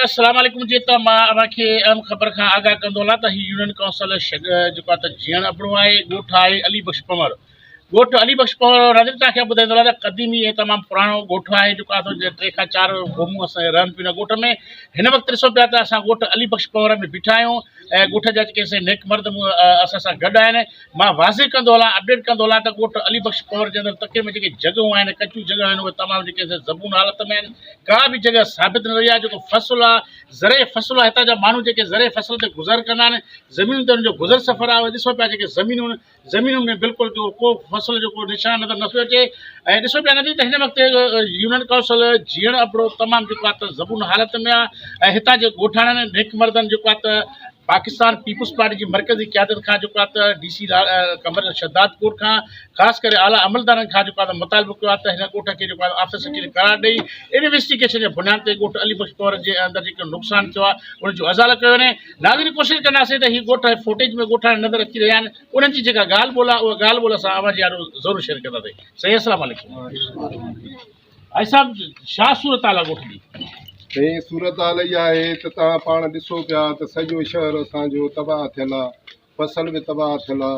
अस्सलाम वालेकुम जी। तो मां ख़बर का आगाह कंदो त ही यूनियन काउंसिल जेको आहे त जीअण अबड़ो आहे ॻोठ आहे अली बख्श पंवर। ॻोठ अली बख्श पंवर नाज़रीन तव्हांखे ॿुधाईंदो आहे त क़दीमी ऐं तमामु पुराणो ॻोठ आहे जेको आहे त 3 खां 4 क़ौमूं असांजे रहनि पियूं ॻोठ में। हिन वक़्तु ॾिसो पिया त असां ॻोठ अली बख्श पंवर में बीठा आहियूं ऐं ॻोठ जा जेके असां नेक मर्द असां सां गॾु आहिनि। मां वाज़े कंदो हलां, अपडेट कंदो हलां त ॻोठ अली बख्श पंवर जे अंदरि तकिरे में जेके जॻहियूं आहिनि, कचूं जॻहियूं आहिनि, उहे तमामु जेके ज़बून हालत में आहिनि। का बि जॻह साबित न रही आहे। जेको फ़सुलु आहे, ज़रे फ़सुलु आहे, हितां जा माण्हू जेके ज़रे फ़सल ते गुज़र कंदा आहिनि, ज़मीन ते हुनजो गुज़र सफ़र आहे। ॾिसो पिया जेके ज़मीनुनि में बिल्कुलु को फ़सुल जो को निशान नज़र नथो अचे। ऐं ॾिसो पिया नदी त हिन वक़्तु यूनियन काउंसिल जीअण अबड़ो तमामु जेको आहे त ज़बून हालत में आहे। ऐं हितां जे ॻोठाणनि नेक मर्दनि जेको आहे त पाकिस्तान पीपुल्स पार्टी जी मर्कज़ी क़यादत खां जेको आहे त DC कमर शद्दाद कोट खां ख़ासि करे आला अमलदारनि खां जेको आहे त मुतालबो कयो आहे त हिन ॻोठ खे जेको आहे ऑफिसर खे करार ॾेई इन्वेस्टिगेशन जे बुनियाद ते ॻोठ अली बख्श पंवर जे अंदरि जेको नुक़सानु थियो आहे उनजो अज़ाल कयो वञे। नाज़रीन कोशिशि कंदासीं त हीअ ॻोठ फुटेज में ॻोठाणा नज़र अची रहिया आहिनि, उन्हनि जी जेका ॻाल्हि ॿोल आहे उहा ॻाल्हि ॿोल असां आवाज़ यारो ज़रूरु शेयर कंदासीं। सही, अस्सलाम वालेकुम भाई साहब, छा सूरत हाल आहे ॻोठ जी? साईं, सूरत हाल इहा आहे त तव्हां पाण ॾिसो पिया त सॼो शहर असांजो तबाह थियल आहे, फ़सल बि तबाह थियल आहे।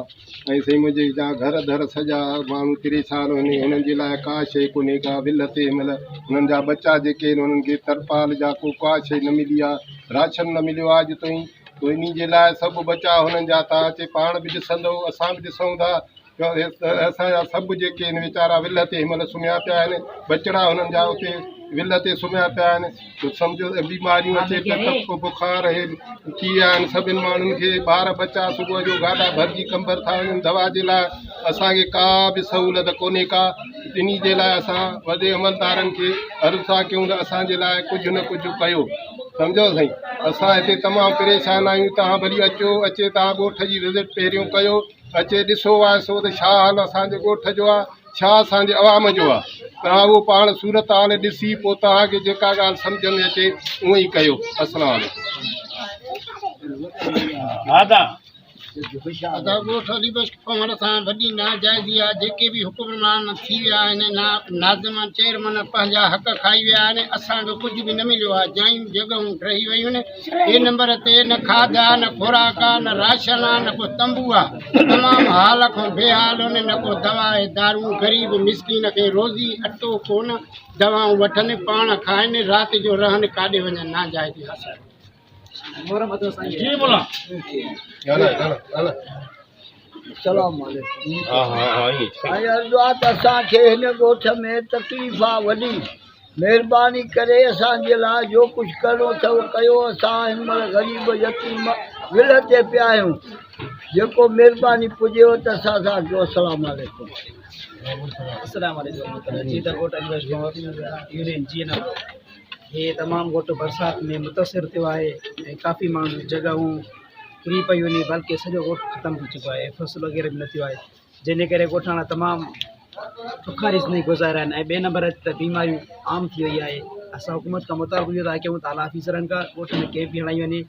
ऐं साईं मुंहिंजे जा घर दर सॼा माण्हू परेशान आहिनि। हुननि जे लाइ का शइ कोन्हे, का विल ते महिल हुननि जा बचा जेके आहिनि उन्हनि खे तरपाल जा का शइ न मिली आहे, राशन न मिलियो आहे अॼु ताईं। त इन जे लाइ सभु बचा हुननि जा तव्हां अचे पाण बि ॾिसंदव, असां बि ॾिसूं था। असांजा सभु जेके आहिनि वीचारा विल ते हिनमहिल सुम्हिया पिया आहिनि, बचड़ा हुननि जा उते विल ते सुम्हिया पिया आहिनि। त सम्झो बीमारियूं अचे त बुखार थी विया आहिनि सभिनि माण्हुनि खे। ॿार बचा सुबुह जो गाॾा भरिजी कंबर था वञनि दवा जे लाइ। असांखे का बि सहूलियत कोन्हे का। इन जे लाइ असां वॾे अमलदारनि खे अर्ज़ु था कयूं त असांजे लाइ कुझु न कुझु कयो, सम्झो साईं। असां हिते तमामु परेशान आहियूं। तव्हां वरी अचे तव्हां ॻोठ जी विज़िट पहिरियों कयो, अचे ॾिसो आहे सो त छा हाल असांजे ॻोठ जो आहे, छा असांजे अवाम जो आहे। तव्हां उहो पाण सूरत हाल ॾिसी पोइ तव्हांखे जेका ॻाल्हि सम्झ में अचे उहो ई कयो। अस्सलाम वालेकुम। ॻोठ अली बख्श पंवर सां वॾी नाजाइज़ी आहे। जेके बि हुकुमरान थी विया आहिनि, नाज़िम चेयरमैन पंहिंजा हक़ खाई विया आहिनि। असांजो कुझु बि न मिलियो आहे। जायूं जॻहियूं ठही वियूं आहिनि। ॿिए नंबर ते न खाध आहे, न खुराक आहे, न राशन आहे, न को तंबू आहे। तमामु हाल खां बेहाल आहिनि। न को दवा आहे, दारू। ग़रीब मिसकिन खे रोज़ी अटो कोन, दवाऊं वठनि, पाण खाइनि, राति जो रहनि, काॾे वञनि। नाजाइज़ी आहे। असांखे हिन ॻोठ में तकलीफ़ आहे वॾी। महिरबानी करे असांजे लाइ जो कुझु करिणो अथव कयो। असां हिन महिल ग़रीब यतीम विल ते पिया आहियूं। जेको महिरबानी पुजेव त असां सां कयो। अस्सलाम वालेकुम। जी त ॻोठ अली बख्श पंवर यूनियन जीअण हे तमामु ॻोठ बरसाति में मुतासिर थियो आहे ऐं काफ़ी माण्हू जॻहियूं किरी पयूं आहिनि, बल्कि सॼो ॻोठ ख़तमु थी चुको आहे। फ़सुलु वग़ैरह बि न थियो आहे, जंहिंजे करे ॻोठाणा तमामु ॾुखारी ज़िंदगी गुज़ारिया आहिनि। ऐं ॿिए नंबर ते बीमारियूं आम थी वई आहे। असां हुकूमत खां मुतालबो इहो था कयूं त आला ऑफिसरनि खां ॻोठ में कैंप बि हणाई वञे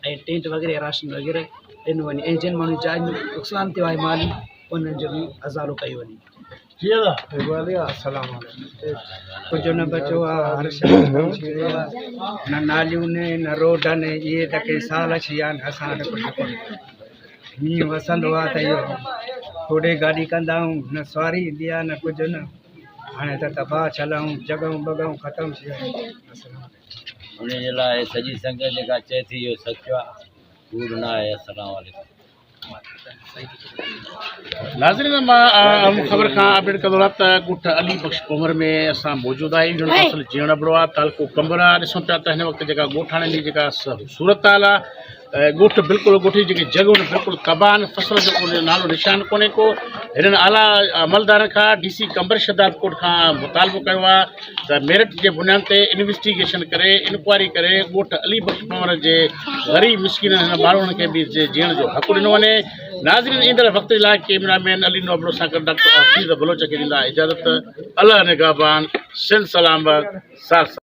ऐं टेंट वग़ैरह राशन वग़ैरह ॾिनो वञे। ऐं जिन माण्हुनि जा नुक़सानु थियो आहे माली, उन्हनि जो बि अज़ालो कयो वञे। कुझु न बचो आहे, हर शइ न नालियूं न रोड आहिनि। इहे त के साल अची विया आहिनि, असां वटि कुझु कोन्हे। मींहुं वसंदो आहे त इहो थोरे गाॾी कंदा आहियूं, न सवारी ईंदी आहे, न कुझु न। हाणे त तबाह छलऊं, जॻहियूं ॿॻहियूं ख़तमु थी वियूं। उन जे लाइ सॼी संगत जेका चए थी इहो सचु आहे, कूड़ न आहे। अस्सलाम वालेकुम। नाज़रीन, मां ख़बर खां अपडेट कंदो रहां त ॻोठ अली बख्श पंवर में असां मौजूदु आहियूं। यूनियन काउंसिल जीअण अबड़ो आहे, तालुको कंबर आहे। ॾिसूं पिया त हिन वक़्तु जेका ॻोठाणनि जी जेका सूरत हाल आहे, ॻोठ बिल्कुलु ॻोठ जी जेके जॻहियूं आहिनि बिल्कुलु तबाह आहिनि। फ़सल जो को नालो निशान कोन्हे को। हिननि आला अमलदार खां DC कंबर शद्दाद कोट खां मुतालबो कयो आहे त मेरिट जे बुनियाद ते इन्वेस्टिगेशन करे, इंक्वायरी करे ॻोठ अली बख्श पंवर जे ग़रीब मिसकिन हिन माण्हुनि खे बि जीअण जो हक़ ॾिनो वञे। नाज़रीन, ईंदड़ वक़्त जे लाइ कैमरामैन अली नोबलो सां गॾु डॉक्टर हफ़ीज़ बलोच खे ॾींदा इजाज़त। अल्लाह निगहबान, सिंध सलामत, साथ।